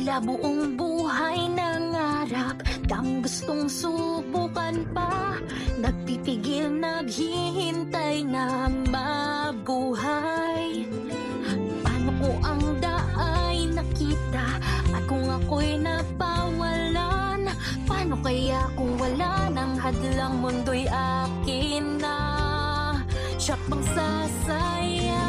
Tila buong buhay nangarap, daming gustong subukan pa. Nagpipigil, naghihintay na mabuhay. Paano ko ang daay nakita at kung ako'y napawalan? Paano kaya kung wala ng hadlang, mundo'y akin na? Siya pang sasaya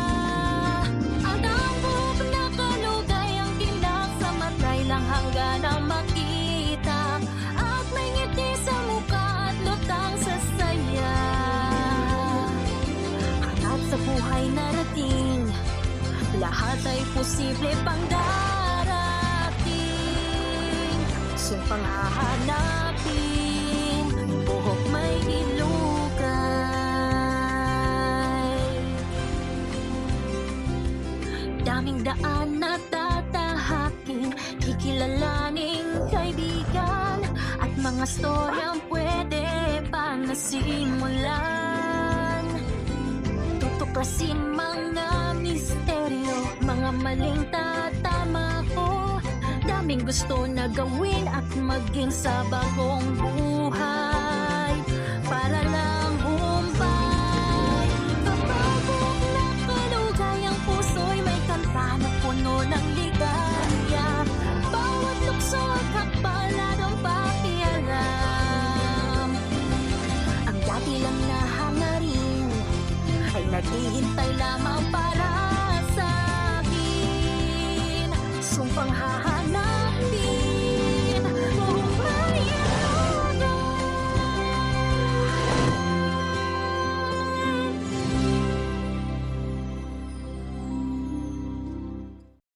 at ang buhok na kalugay, ang tinak sa matay lang hanggang na makita. At may ngiti sa mukha at lutang sa saya. At sa buhay narating, lahat ay posible pang darating. Sumpang hahanapin, buhok may ilugay. Daming daan na tatahakin, kikilalaning kaibigan, at mga storyang pwede pa nasimulan. Tutuklasin mga misteryo, mga maling tatama ko. Daming gusto na gawin at maging sa bagong buhay, para lang humpay. Kapag buhok na kalugay, ang puso'y may kanta na puno ng ligaya. Bawat lukso at hakbaladong pakialam, ang dati lang na hangarin ay naghihintay lamang